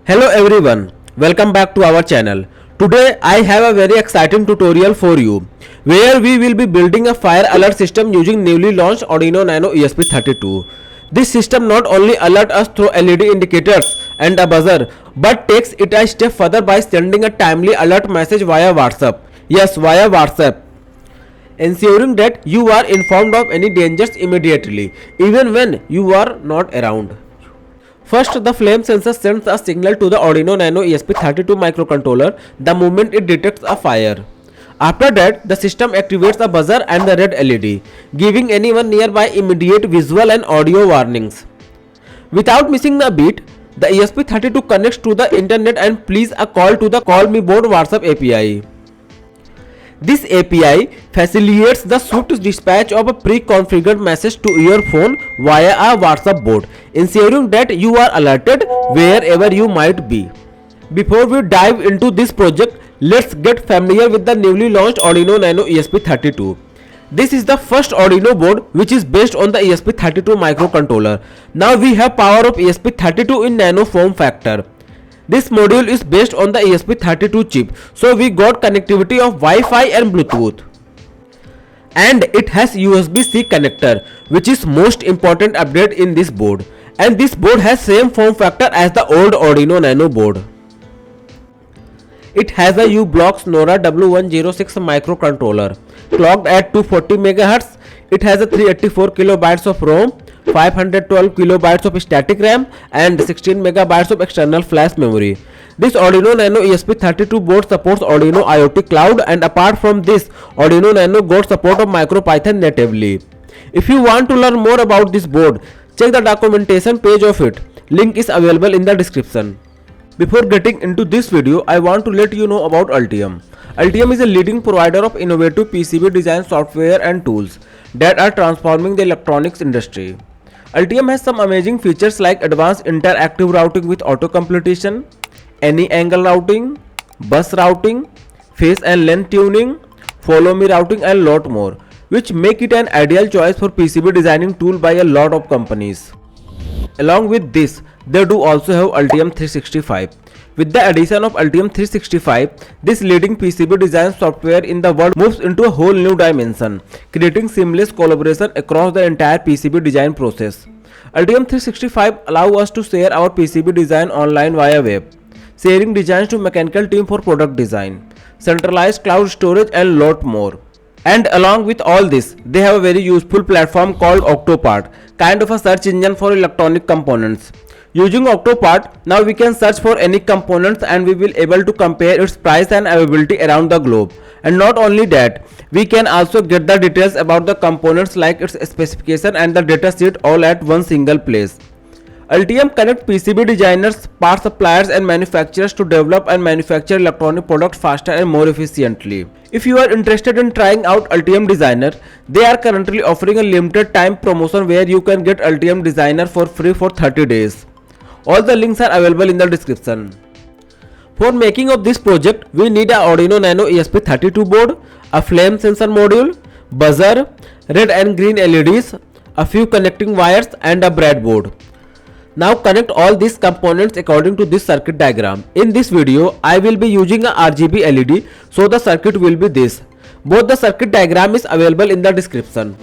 Hello everyone, welcome back to our channel. Today I have a very exciting tutorial for you where we will be building a fire alert system using newly launched Arduino Nano ESP32. This system not only alerts us through LED indicators and a buzzer but takes it a step further by sending a timely alert message via WhatsApp. Yes, via WhatsApp, ensuring that you are informed of any dangers immediately even when you are not around. First, the flame sensor sends a signal to the Arduino Nano ESP32 microcontroller the moment it detects a fire. After that, the system activates a buzzer and the red LED, giving anyone nearby immediate visual and audio warnings. Without missing a beat, the ESP32 connects to the internet and places a call to the Call Me Board WhatsApp API. This API facilitates the swift dispatch of a pre-configured message to your phone via a WhatsApp bot, ensuring that you are alerted wherever you might be. Before we dive into this project, let's get familiar with the newly launched Arduino Nano ESP32. This is the first Arduino board which is based on the ESP32 microcontroller. Now we have power of ESP32 in nano form factor. This module is based on the ESP32 chip, so we got connectivity of Wi-Fi and Bluetooth. And it has USB-C connector, which is most important update in this board. And this board has same form factor as the old Arduino Nano board. It has a u-blox NORA W106 microcontroller, clocked at 240 MHz. It has a 384 kilobytes of ROM, 512 kilobytes of static RAM and 16 megabytes of external flash memory. This Arduino Nano ESP32 board supports Arduino IoT Cloud, and apart from this, Arduino Nano got support of MicroPython natively. If you want to learn more about this board, check the documentation page of it. Link is available in the description. Before getting into this video, I want to let you know about Altium. Altium is a leading provider of innovative PCB design software and tools that are transforming the electronics industry. Altium has some amazing features like advanced interactive routing with auto completion, any angle routing, bus routing, phase and length tuning, follow me routing and lot more, which make it an ideal choice for PCB designing tool by a lot of companies. Along with this, they do also have Altium 365. With the addition of Altium 365, this leading PCB design software in the world moves into a whole new dimension, creating seamless collaboration across the entire PCB design process. Altium 365 allows us to share our PCB design online via web, sharing designs to mechanical team for product design, centralized cloud storage and lot more. And along with all this, they have a very useful platform called Octopart, kind of a search engine for electronic components. Using Octopart, now we can search for any components and we will able to compare its price and availability around the globe. And not only that, we can also get the details about the components like its specification and the data sheet all at one single place. Altium connects PCB designers, part suppliers and manufacturers to develop and manufacture electronic products faster and more efficiently. If you are interested in trying out Altium Designer, they are currently offering a limited time promotion where you can get Altium Designer for free for 30 days. All the links are available in the description. For making of this project, we need a Arduino Nano ESP32 board, a flame sensor module, buzzer, red and green LEDs, a few connecting wires and a breadboard. Now connect all these components according to this circuit diagram. In this video, I will be using a RGB LED, so the circuit will be this. Both the circuit diagram is available in the description.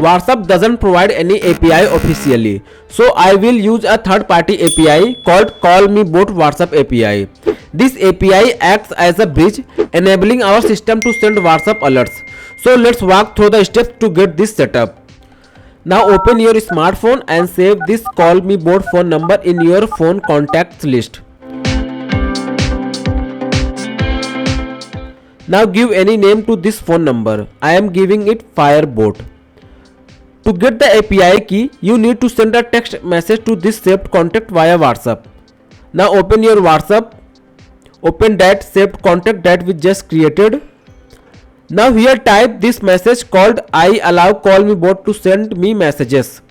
WhatsApp doesn't provide any API officially, so I will use a third-party API called Call Me Bot WhatsApp API. This API acts as a bridge, enabling our system to send WhatsApp alerts. So let's walk through the steps to get this set up. Now open your smartphone and save this Call Me Bot phone number in your phone contacts list. Now give any name to this phone number. I am giving it Firebot. To get the API key, you need to send a text message to this saved contact via WhatsApp. Now open your WhatsApp. Open that saved contact that we just created. Now here type this message called I allow Call Me Bot to send me messages.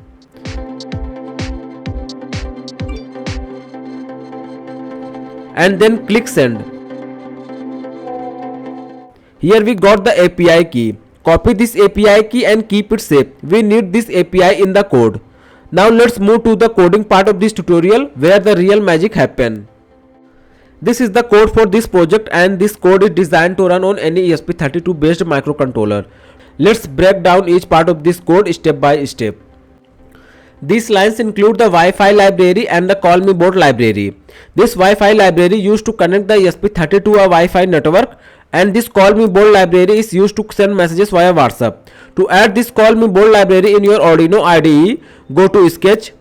And then click send. Here we got the API key. Copy this API key and keep it safe. We need this API in the code. Now let's move to the coding part of this tutorial where the real magic happen. This is the code for this project and this code is designed to run on any ESP32 based microcontroller. Let's break down each part of this code step by step. These lines include the Wi-Fi library and the Call Me Bot library. This Wi-Fi library used to connect the ESP32 to a Wi-Fi network, and this Call Me Bot library is used to send messages via WhatsApp. To add this Call Me Bot library in your Arduino IDE, go to Sketch,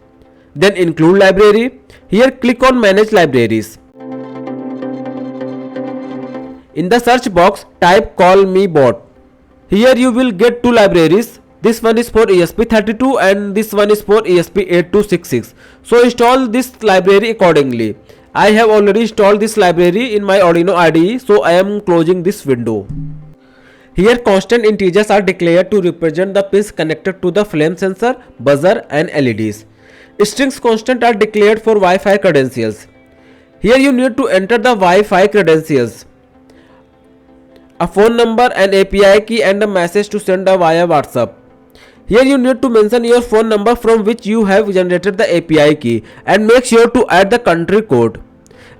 then Include Library. Here click on Manage Libraries. In the search box, type Call Me Bot. Here you will get two libraries. This one is for ESP32 and this one is for ESP8266. So install this library accordingly. I have already installed this library in my Arduino IDE, so I am closing this window. Here constant integers are declared to represent the pins connected to the flame sensor, buzzer and LEDs. Strings constant are declared for Wi-Fi credentials. Here you need to enter the Wi-Fi credentials, a phone number, an API key and a message to send via WhatsApp. Here you need to mention your phone number from which you have generated the API key and make sure to add the country code.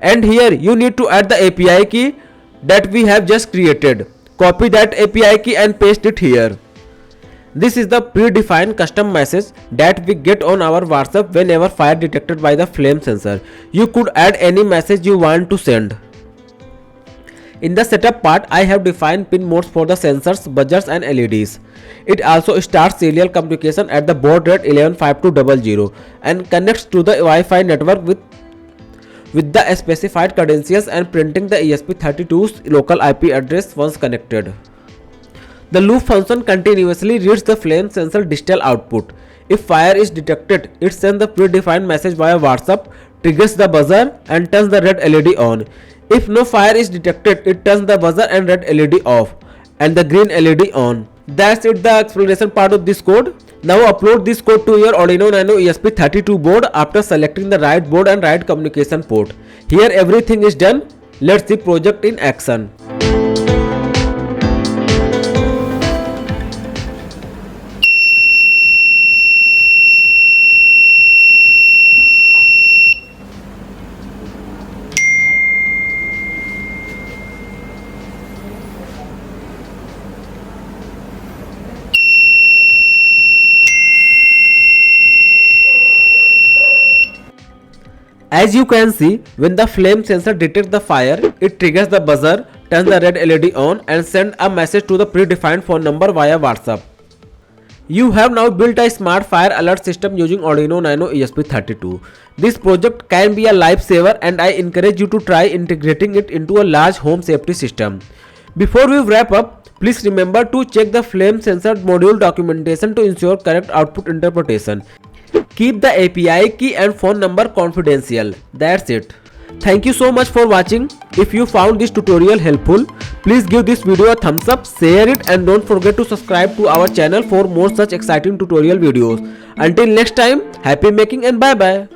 And here you need to add the API key that we have just created. Copy that API key and paste it here. This is the predefined custom message that we get on our WhatsApp whenever fire detected by the flame sensor. You could add any message you want to send. In the setup part, I have defined pin modes for the sensors, buzzers and LEDs. It also starts serial communication at the baud rate 115200 and connects to the Wi-Fi network with the specified credentials and printing the ESP32's local IP address once connected. The loop function continuously reads the flame sensor digital output. If fire is detected, it sends the predefined message via WhatsApp, triggers the buzzer and turns the red LED on. If no fire is detected, it turns the buzzer and red LED off and the green LED on. That's it, the explanation part of this code. Now upload this code to your Arduino Nano ESP32 board after selecting the right board and right communication port. Here everything is done. Let's see project in action. As you can see, when the flame sensor detects the fire, it triggers the buzzer, turns the red LED on and sends a message to the predefined phone number via WhatsApp. You have now built a smart fire alert system using Arduino Nano ESP32. This project can be a lifesaver and I encourage you to try integrating it into a large home safety system. Before we wrap up, please remember to check the flame sensor module documentation to ensure correct output interpretation. Keep the API key and phone number confidential. That's it. Thank you so much for watching. If you found this tutorial helpful, please give this video a thumbs up, share it and don't forget to subscribe to our channel for more such exciting tutorial videos. Until next time, happy making and bye bye.